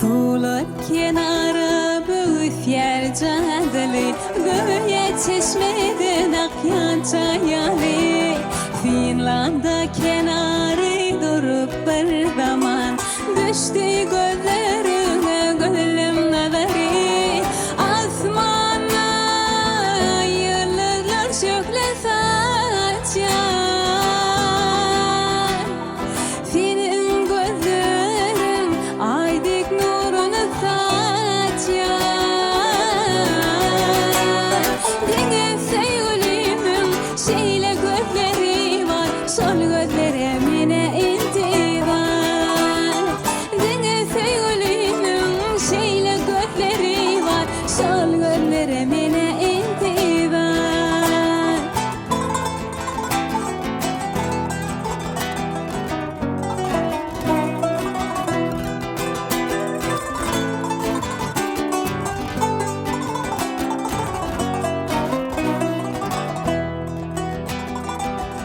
Sular kenarı büyüyer cadeli, göğe çeşmeden akyan çayali. Finlanda kenarı durup bir zaman, düştü gözlerine gönlüm nazarı. Asmana yıldızlar şöyle saçar, senin gözlerin aydık nurunu saçar. Denge sevgilimin şeyle gözleri var, sol gözlere mine intibar. Denge sevgilimin şeyle gözleri var, sol gözlere mine intibar.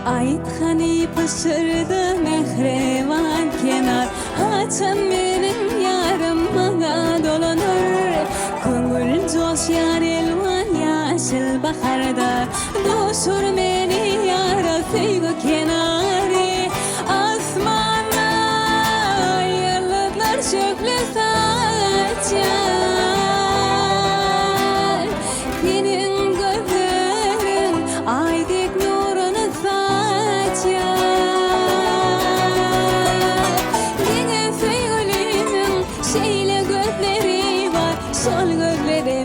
Aytxani pışırdı mehrevan kenar, açan benim yarım bana dolanır. Köngül coşar elvan yaşıl baharda, doşur beni yara sevgi kenarı. Asmana yıldızlar şöyle saçar, senin gözlerin aydık nurunu saçar. Yine sevgilimin şeyle gözleri var, sol gözleri